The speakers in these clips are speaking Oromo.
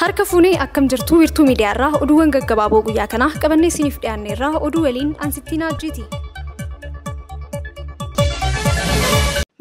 Harka fuunee akkam jirtu wiirtuu miidiyaarraa oduuwwan gaggabaaboo guyyaa kana qabannee isiniif dhiyaanneerraa oduu waliin Ansittiin Ajjiiti.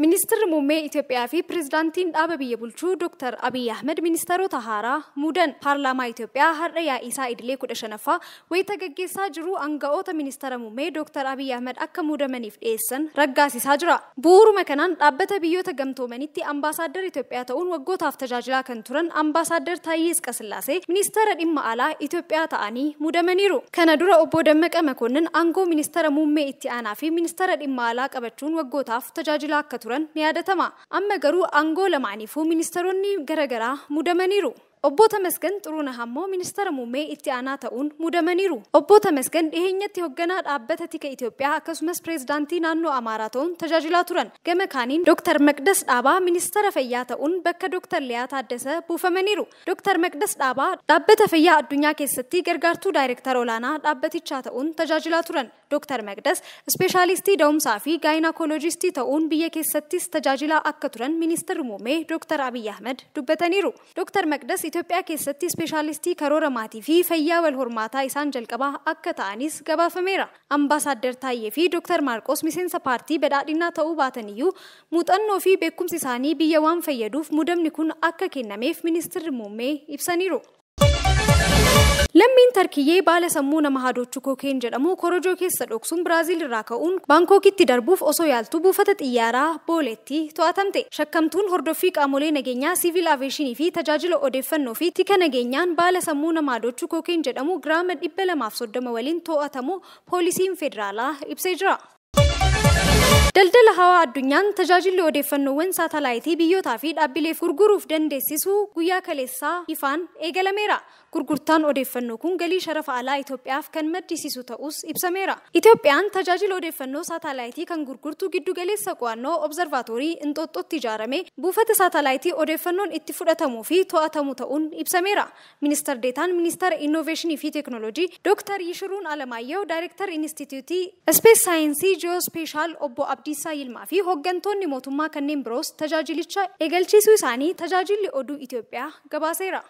Ministeerri muummee Itoophiyaa fi pirezidaantiin dhaaba biyya bulchuu Dr. Abiy Ahmed ministeerota haaraa muudan paarlaamaa Itoophiyaa har'a yaa'isaa idilee 15ffaa wayita gaggeessaa jiru aanga'oota ministeera muummee Dr. Abiy Ahmed akka muudamaniif dhiyeessan raggaasisaa jira. Bu'uuruma kanaan dhaabbata biyyoota gamtoomanitti ambaasaadar Itoophiyaa ta'uun waggootaaf tajaajilaa kan turan ambaasaadar Taayyee Asqasillaasee ministeera dhimma alaa Itoophiyaa ta'anii muudamaniiru. Kana dura obbo Dammaqa Makonnin aangoo ministeera muummee itti aanaa fi ministeera dhimma alaa qabachuun waggootaaf tajaajilaa akka turan ni yaadatama. Amma garuu aangoo lamaaniifuu ministeeronni garagaraa muudamaniiru. Obbo Tamasgan Xuruunaa ammoo ministeera muummee itti aanaa ta'uun muudamaniiru. Obbo Tamasgan dhiheenyatti hoogganaa dhaabbata tika Itoophiyaa akkasumas pirezidaantii naannoo Amaaraa ta'uun tajaajilaa turan. Gama kaaniin Dr. Maqdas Dhaabaa ministeera fayyaa ta'uun bakka Dr. Liyaa Taaddasaa buufamaniiru. Dr. Maqdas Dhaabaa dhaabbata fayyaa addunyaa keessatti gargaartuu daayirektara olaanaa dhaabbatichaa ta'uun tajaajilaa turan. Dr. Maqdas ispeeshaalistii da'umsaa fi gaayinaakooloojistii ta'uun biyya keessattis tajaajilaa akka turan ministeerri muummee Dr. Abiy Ahmed dubbataniiru. Dr. Maqdas Itoophiyaa keessatti ispeeshaalistii karoora maatii fi fayyaa wal hormaataa isaan jalqabaa akka ta'anis gabaafameera. Ambaasaadar Taayyee fi Dr. Maarqos miseensa paartii badhaadhinaa ta'uu baataniyyuu muuxannoo fi beekumsi isaanii biyya waan fayyaduuf muudamni kun akka kennameef ministeerri muummee ibsaniiru. Lammiin Tarkiyyee baala sammuu nama haadoochuu kookeen jedhamu korojoo keessa dhoksuun Biraazil irraa ka'uun Baankookitti darbuuf osoo yaaltu buufata xiyyaaraa Booleetti to'atamte. Shakkamtuun hordoffii qaamolee nageenyaa siivil aaviyeeshinii fi tajaajila odeeffannoo fi tika nageenyaan baala sammuu nama haadoochuu kookeen jedhamu giraama 230 waliin to'atamu poolisiin federaalaa ibsee jira. Daldala hawaa addunyaan tajaajilli odeeffannoowwan saatalaayitii biyyootaa fi dhaabbileef gurguruuf dandeessisuu guyyaa kaleessaa ifaan eegalameera. Gurgurtaan odeeffannoo kun galii sharafa alaa Itoophiyaaf kan maddisiisu ta'us ibsameera. Itoophiyaan tajaajila odeeffannoo saatalaayitii kan gurgurtu giddu galeessa qo'annoo obzarvaatoorii Inxooxxootti ijaarame buufata saatalaayitii odeeffannoon itti fudhatamuu fi to'atamu ta'uun ibsameera. Ministeer Deetaan Ministeera Innoveeshinii fi Teekinooloojii Dr. Yishiruun Alamaayyoo Daayirektar Inistituutii Ispees Saayinsii Ji'oospeeshaal Obbo Abdiisaa Yilmaa fi hooggantoonni mootummaa kanneen biroos tajaajilicha eegalchiisuu isaanii tajaajilli oduu Itoophiyaa gabaaseera.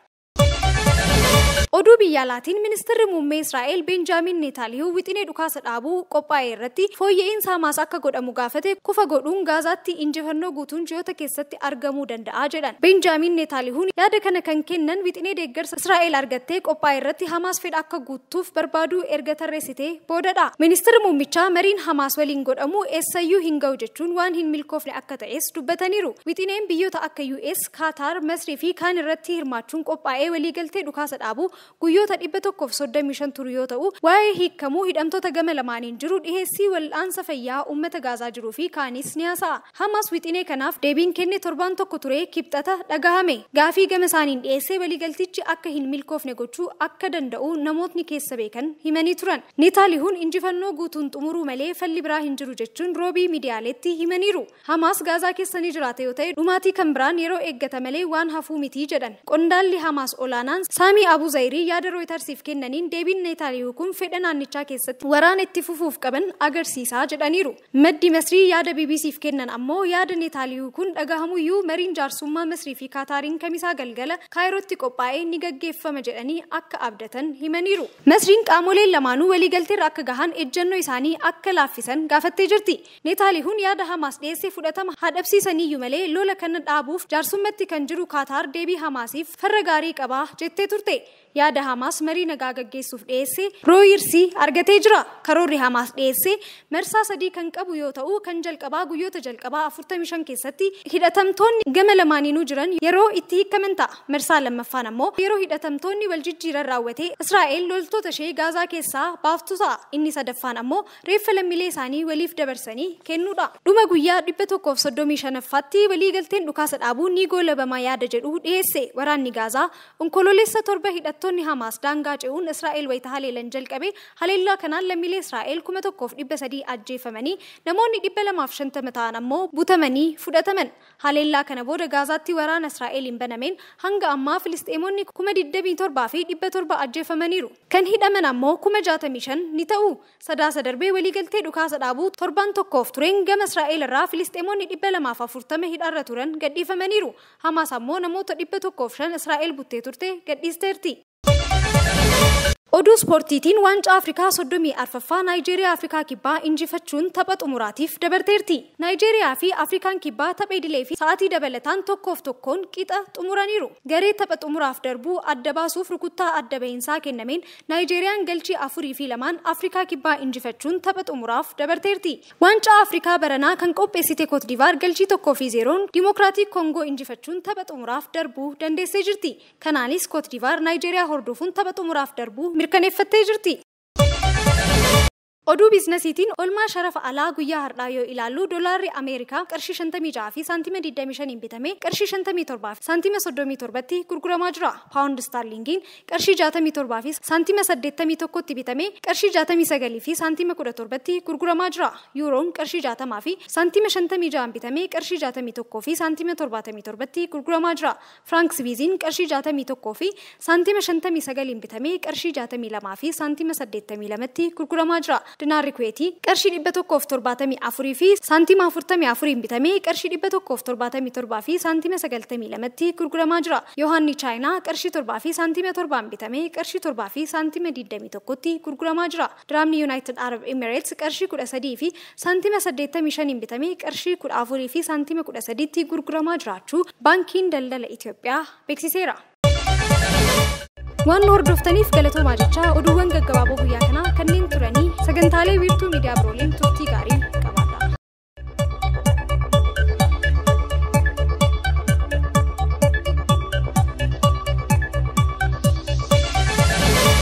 Oduu biyya alaatiin ministeerri muummee Israa'el Benjaamin Netanyaahuu wixinee dhukaasa dhaabuu qophaa'e irratti fooyya'insa hamaas akka godhamu gaafate kufa godhuun Gaazaatti injifannoo guutuun ji'oota keessatti argamuu danda'a jedhan. Benjaamin Netanyaahuu yaada kana kan kennan wixinee deeggarsa Israa'el argattee qophaa'e irratti hamaas fedha akka guutuuf barbaaduu erga tarreessitee boodadha. Ministeerri muummichaa mariin hamaas waliin godhamu eessayyuu hin ga'u jechuun waan hin milkoofne akka ta'es dubbataniiru. Wixineen biyyoota akka US, Qatar, Masrii fi kaan irratti hirmaachuun qophaa'ee waliigaltee dhukaasa dhaabuu guyyoota 135 turu yoo ta'u waa'ee hiikamuu hidhamtoota gama lamaaniin jiru dhiheessii wal'aansa fayyaa uummata Gaazaa jiruu fi kaanis ni haasa'a. Hamaas wixinee kanaaf deebiin kenne torbaan tokko ture kibxata dhagahame. Gaafii gama isaaniin dhiheessee waliigaltichi akka hin milkoofne gochuu akka danda'u namootni keessa beekan himanii turan. Netanyahuun injifannoo guutuun xumuruu malee falli biraa hin jiru jechuun roobii miidiyaaleetti himaniiru. Hamaas Gaazaa keessa ni jiraata yoo ta'e dhumaatii kan biraan yeroo eeggata malee waan hafuu miti jedhan. Qondaalli Hamaas olaanaan Saamii Abu yaada Rooytarsiif kennaniin deebiin Netanyaahuu kun fedha naannichaa keessatti waraana itti fufuuf qaban agarsiisaa jedhaniiru. Maddi Masrii yaada BBCf kennan ammoo yaada Netanyaahuu kun dhagahamuyyuu mariin jaarsummaa Masrii fi Kaataariin kamisaa galgala Kaayirootti qophaa'ee ni gaggeeffama jedhanii akka abdatan himaniiru. Masriin qaamoleen lamaanuu waliigalteerra akka gahan ejjennoo isaanii akka laaffisan gaafattee jirti. Netanyahuun yaada Hamaas dhiyeessee fudhatama hadhabsiisaniyyuu malee lola kana dhaabuuf jaarsummaatti kan jiru Kaataar deebii Hamaasiif farra gaarii qabaa jettee turte. Yaada Hamaas marii nagaa gaggeessuuf dhiyeesse Rooyirsii argatee jira. Karoorri Hamaas dhiyeesse marsaa 3 kan qabu yoo ta'u kan jalqabaa guyyoota jalqabaa 45 keessatti hidhatamtoonni gama lamaaniinuu jiran yeroo itti hiikaman ta'a. Marsaa lammaffaan ammoo yeroo hidhatamtoonni wal jijjiiran raawwatee Israa'el loltoota ishee Gaazaa keessaa baaftu ta'a. Inni sadaffaan ammoo reeffa lammiilee isaanii waliif dabarsanii kennuudha. Dhuma guyyaa 135ffaatti waliigalteen dhukaasa dhaabuu ni goolabamaa yaada jedhu dhiyeesse. Waraanni Gaazaa onkololeessa 7 hidhattoonni Hamas daangaa ce'uun Israa'el wayita haleelan jalqabe haleellaa kanaan lammiilee Israa'el 1,300 ajjeefamanii namoonni 250 ta'an ammoo butamanii fudhataman. Haleellaa kana booda Gaazaatti waraana Israa'eliin banameen hanga ammaa Filisxeemonni 27,700 ajjeefamaniiru. Kan hidhaman ammoo 65,000 ni ta'u. Sadaasa darbee waliigaltee dhukaasa dhaabuu torban tokkoof tureen gama Israa'el irraa Filisxeemonni 240 hidhaarra turan gadhiifamaniiru. Hamas ammoo namoota 105 Israa'el buttee turte gadhiisteerti. Oduu Sportiitiin waancaa Afrikaa 34ffaa Naayijeeriyaa Afrikaa Kibbaa injifachuun tapha xumuraatiif dabarteerti. Naayijeeriyaa fi Afrikaan Kibbaa tapha idilee fi sa'aatii dabalataan tokkoof tokkoon qixa xumuraniiru. Garee tapha xumuraaf darbuu adda baasuuf rukuttaa adda bahiinsaa kennameen Naayijeeriyaan galchii 4-2 Afrikaa Kibbaa injifachuun tapha xumuraaf dabarteerti. Waancaa Afrikaa baranaa kan qopheessite Cote d'Ivoire galchii 1-0 Dimokiraatik Koongoo injifachuun tapha xumuraaf darbuu dandeessee jirti. Kanaanis Cote d'Ivoire Naayijeeriyaa hordofuun tapha xumuraaf darbuu mirkaneeffattee jirti. Oduu biizinasiitiin olmaa sharafa alaa guyyaa har'aa yoo ilaallu doolaarri Ameerikaa qarshii 56 fi saantima 25 bitame qarshii 57 fi saantima 37tti gurguramaa jira. Paawundi staarlingiin qarshii 67 fi saantima 81tti bitame qarshii 69 fi saantima 17tti gurguramaa jira. Yuuroon qarshii 60 fi saantima 56 bitame qarshii 61 fi saantima 77tti gurguramaa jira. Frank Swiiziin qarshii 61 fi saantima 59 bitame qarshii 62 fi saantima 82tti gurguramaa jira. Dinaarri Kuweetii qarshii 174 fi saantima 44 bitame qarshii 177 fi saantima 92tti gurguramaa jira. Yohaanni Chaayinaa qarshii 7 fi saantima 7 bitame qarshii 7 fi saantima 21tti gurguramaa jira. Diraamni United Arab Emirates qarshii 13 fi saantima 85 bitame qarshii 14 fi saantima 13tti gurguramaa jiraachuu Baankiin Daldala Itoophiyaa beeksiseera. Waan hordoftaniif galatoomaa jecha oduuwwan gaggabaaboo guyyaa kanaa kanneen turanii sagantaalee wiirtuu miidiyaa birooleen turtii gaarii